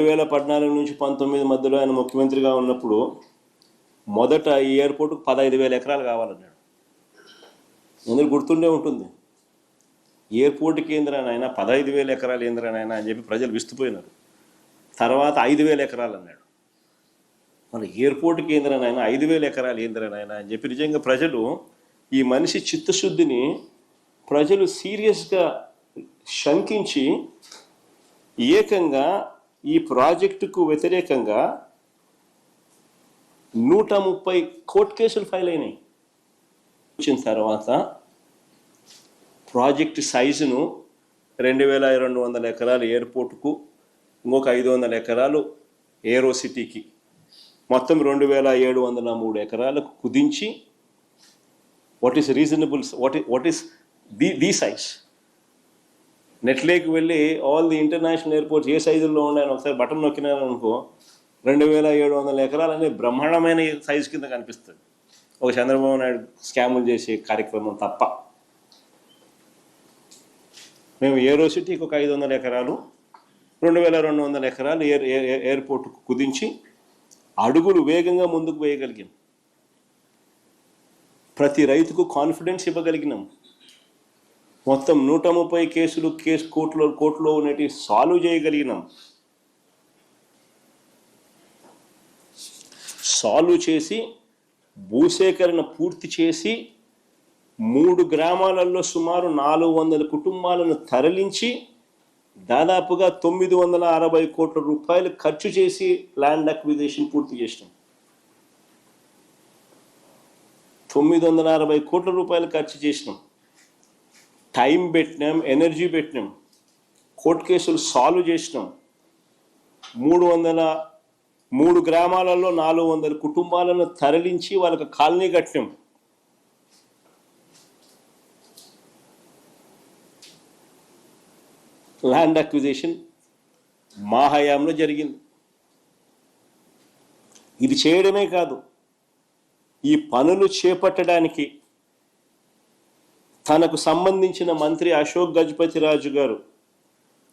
2014 నుంచి 19 మధ్యలో ఆయన ముఖ్యమంత్రిగా ఉన్నప్పుడు మొదట ఈ ఎయిర్పోర్ట్కు 15,000 ఎకరాలు కావాలన్నాడు. ఎందుకు గుర్తుండే ఉంటుంది. ఎయిర్పోర్ట్కి ఏంద్రానైనా 15,000 ఎకరాలు ఏంద్రానైనా అని చెప్పి ప్రజలు విస్తుపోయినారు. తర్వాత 5,000 ఎకరాలు అన్నాడు. మన ఎయిర్పోర్ట్కి ఏంద్రానైనా 5,000 ఎకరాలు ఏంద్రానైనా అని చెప్పి నిజంగా ప్రజలు ఈ మనిషి చిత్తశుద్ధిని ప్రజలు సీరియస్గా శంకించి ఏకంగా ఈ ప్రాజెక్టుకు వ్యతిరేకంగా 130 కోర్టు కేసులు ఫైల్ అయినాయి. వచ్చిన తర్వాత ప్రాజెక్టు సైజును 2,200 ఎకరాలు ఎయిర్పోర్టుకు, ఇంకొక 500 ఎకరాలు ఏరో సిటీకి, మొత్తం 2,703 ఎకరాలకు కుదించి what is reasonable, what is the size. నెట్లోకి వెళ్ళి ఆల్ ది ఇంటర్నేషనల్ ఎయిర్పోర్ట్స్ ఏ సైజుల్లో ఉన్నాయని ఒకసారి బటన్ నొక్కినారనుకో 2,700 ఎకరాలు అనేది బ్రహ్మాండమైన సైజు కింద కనిపిస్తుంది. ఒక చంద్రబాబు నాయుడు స్కాములు చేసే కార్యక్రమం తప్ప. మేము ఏరో సిటీకి ఒక 500 ఎకరాలు, 2,200 ఎకరాలు ఎయిర్పోర్టుకు కుదించి అడుగులు వేగంగా ముందుకు వేయగలిగాం. ప్రతి రైతుకు కాన్ఫిడెన్స్ ఇవ్వగలిగినాం. మొత్తం 130 కేసులు కోర్టులో ఉన్నటి సాల్వ్ చేయగలిగినాం. సాల్వ్ చేసి భూసేకరణ పూర్తి చేసి 3 గ్రామాలలో సుమారు 400 కుటుంబాలను తరలించి దాదాపుగా 960 కోట్ల రూపాయలు ఖర్చు చేసి ల్యాండ్ అక్విజిషన్ పూర్తి చేసినాం. 960 కోట్ల రూపాయలు ఖర్చు చేసినాం. టైం పెట్టినాం, ఎనర్జీ పెట్టినాం, కోర్టు కేసులు సాల్వ్ చేసినాం. 3 గ్రామాలలో 400 కుటుంబాలను తరలించి వాళ్ళకి కాలనీ కట్టినాం. ల్యాండ్ అక్విజిషన్ మా హయాంలో జరిగింది. ఇది చేయడమే కాదు, ఈ పనులు చేపట్టడానికి తనకు సంబంధించిన మంత్రి అశోక్ గజపతిరాజు గారు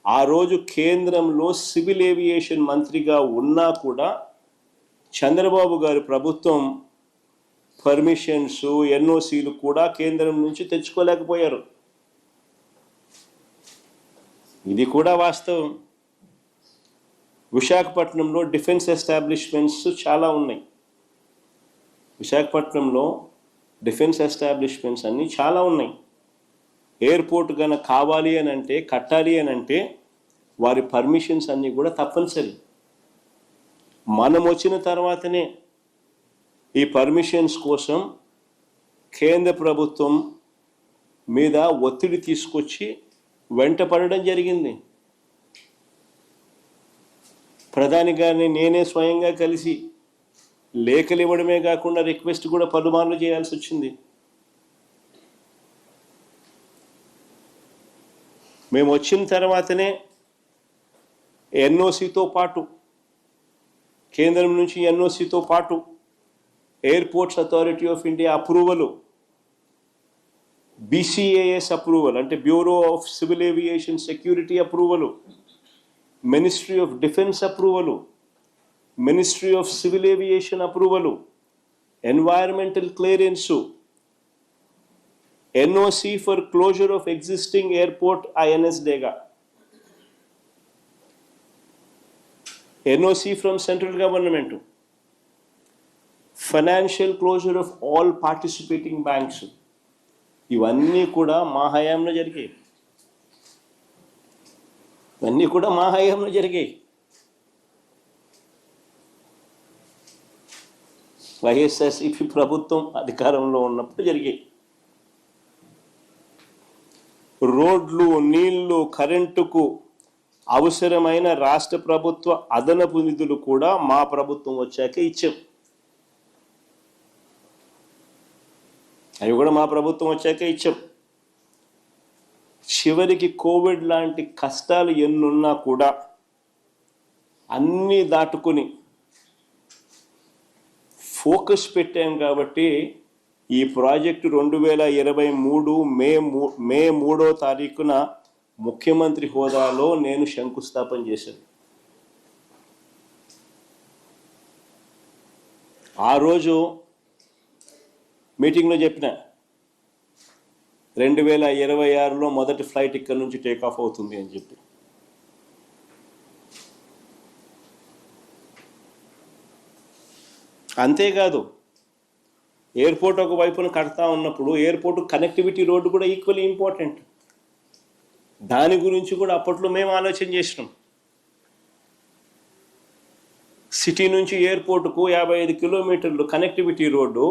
ఆ రోజు కేంద్రంలో సివిల్ ఏవియేషన్ మంత్రిగా ఉన్నా కూడా చంద్రబాబు గారి ప్రభుత్వం పర్మిషన్స్, ఎన్ఓసీలు కూడా కేంద్రం నుంచి తెచ్చుకోలేకపోయారు. ఇది కూడా వాస్తవం. విశాఖపట్నంలో డిఫెన్స్ ఎస్టాబ్లిష్మెంట్స్ చాలా ఉన్నాయి. విశాఖపట్నంలో డిఫెన్స్ ఎస్టాబ్లిష్మెంట్స్ అన్నీ చాలా ఉన్నాయి. ఎయిర్పోర్ట్ కనుక కావాలి అని అంటే, కట్టాలి అని అంటే వారి పర్మిషన్స్ అన్నీ కూడా తప్పనిసరి. మనం వచ్చిన తర్వాతనే ఈ పర్మిషన్స్ కోసం కేంద్ర ప్రభుత్వం మీద ఒత్తిడి తీసుకొచ్చి వెంట పడడం జరిగింది. ప్రధాని గారిని నేనే స్వయంగా కలిసి లేఖలు ఇవ్వడమే కాకుండా రిక్వెస్ట్ కూడా పలుమార్లు చేయాల్సి వచ్చింది. మేము వచ్చిన తర్వాతనే ఎన్ఓసితో పాటు, కేంద్రం నుంచి ఎన్ఓసితో పాటు airports authority of India approval, BCAS approval అంటే bureau of civil aviation security approval, ministry of defence approval, ministry of civil aviation approval, environmental clearance, NOC for closure of existing airport INS Dega, NOC from central government, financial closure of all participating banks. ఇవన్నీ కూడా మా హయాంలో జరిగాయి. వైఎస్ఆర్సీపీ ప్రభుత్వం అధికారంలో ఉన్నప్పుడు జరిగాయి. రోడ్లు, నీళ్లు, కరెంటుకు అవసరమైన రాష్ట్ర ప్రభుత్వ అదనపు నిధులు కూడా మా ప్రభుత్వం వచ్చాకే ఇచ్చాం. అవి కూడా మా ప్రభుత్వం వచ్చాకే ఇచ్చాం. చివరికి కోవిడ్ లాంటి కష్టాలు ఎన్నున్నా కూడా అన్నీ దాటుకుని ఫోకస్ పెట్టాం. కాబట్టి ఈ ప్రాజెక్టు 2023 మే 3వ తారీఖున ముఖ్యమంత్రి హోదాలో నేను శంకుస్థాపన చేశాను. ఆ రోజు మీటింగ్లో చెప్పిన 2026లో మొదటి ఫ్లైట్ ఇక్కడ నుంచి టేక్ ఆఫ్ అవుతుంది అని చెప్పి. అంతేకాదు ఎయిర్పోర్ట్ ఒక వైపున కడతా ఉన్నప్పుడు ఎయిర్పోర్ట్ కనెక్టివిటీ రోడ్డు కూడా ఈక్వల్లీ ఇంపార్టెంట్. దాని గురించి కూడా అప్పట్లో మేము ఆలోచన చేసినాం. సిటీ నుంచి ఎయిర్పోర్టుకు 55 కిలోమీటర్లు కనెక్టివిటీ రోడ్డు,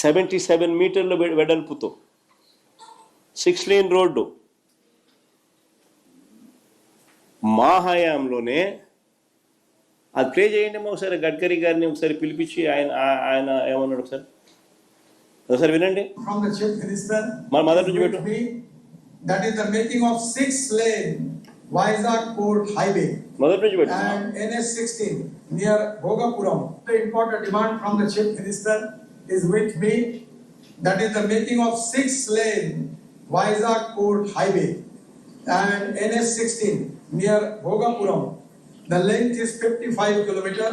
77 మీటర్ల వెడల్పుతో 6 లేన్ రోడ్డు మా హయాంలోనే. అది ప్లే చేయండి ఒకసారి, గడ్కరీ గారిని ఒకసారి పిలిపించి ఆయన ఏమన్నాడు ఒకసారి వినండి. From the Chief Minister, మొదటి నుంచి పెట్టు. that is the making of 6-lane Vizag Port Highway మొదటి నుంచి పెట్టు. and NS16 near Bhogapuram. The important demand from the Chief Minister is with me. That is the making of 6-lane Vizag Port Highway and NS16 near Bhogapuram. The length is 55 kilometer,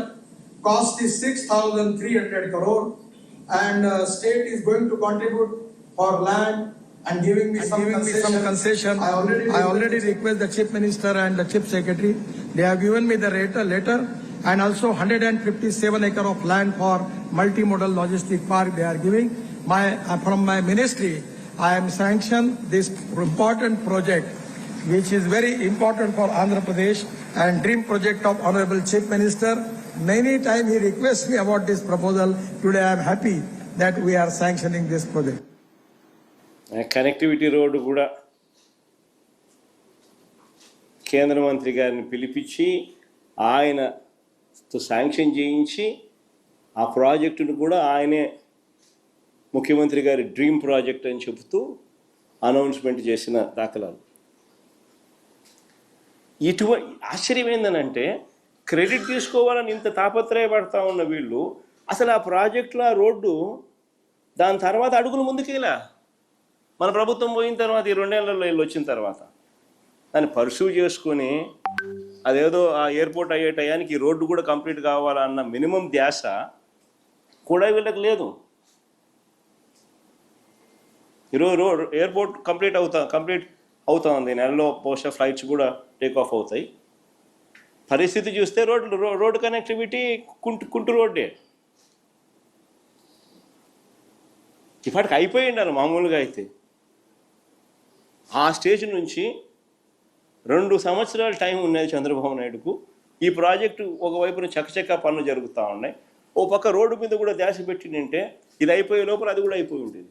cost is 6,300 crore, and state is going to contribute for land and giving me some concession. I already request the Chief Minister and the Chief Secretary. They have given me the letter and also 157 acre of land for multimodal logistic park they are giving. From my ministry, I am sanctioned this important project, which is very important for Andhra Pradesh and dream project of Honorable Chief Minister. Many times he requests me about this proposal. Today I am happy that we are sanctioning this project. Connectivity road కూడా కేంద్ర మంత్రి గారిని పిలిపించి ఆయనతో sanction చేయించి ఆ ప్రాజెక్టును కూడా ఆయనే ముఖ్యమంత్రి గారి డ్రీమ్ ప్రాజెక్ట్ అని చెబుతూ అనౌన్స్మెంట్ చేసిన దాఖలాలు. ఆశ్చర్యం ఏందనంటే, క్రెడిట్ తీసుకోవాలని ఇంత తాపత్రయపడతా ఉన్న వీళ్ళు అసలు ఆ ప్రాజెక్టులో ఆ రోడ్డు దాని తర్వాత అడుగులు ముందుకేలా. మన ప్రభుత్వం పోయిన తర్వాత ఈ 2 ఏళ్లలో వీళ్ళు వచ్చిన తర్వాత దాన్ని పర్సూ చేసుకొని అదేదో ఆ ఎయిర్పోర్ట్ అయ్యే టయానికి ఈ రోడ్డు కూడా కంప్లీట్ కావాలన్న మినిమం ధ్యాస కూడా వీళ్ళకి లేదు. ఈరోజు ఎయిర్పోర్ట్ కంప్లీట్ అవుతా ఉంది, నెలలో బహుశా ఫ్లైట్స్ కూడా టేక్ ఆఫ్ అవుతాయి. పరిస్థితి చూస్తే రోడ్డు కనెక్టివిటీ కుంటు రోడ్డే. ఇప్పటికి అయిపోయి ఉండాలి మామూలుగా అయితే. ఆ స్టేజ్ నుంచి 2 సంవత్సరాల టైం ఉన్నది చంద్రబాబు నాయుడుకు. ఈ ప్రాజెక్టు ఒకవైపున చకచకా పనులు జరుగుతూ ఉన్నాయి, ఓ పక్క రోడ్డు మీద కూడా ధ్యాస పెట్టిందంటే ఇది అయిపోయే లోపల అది కూడా అయిపోయి ఉండేది.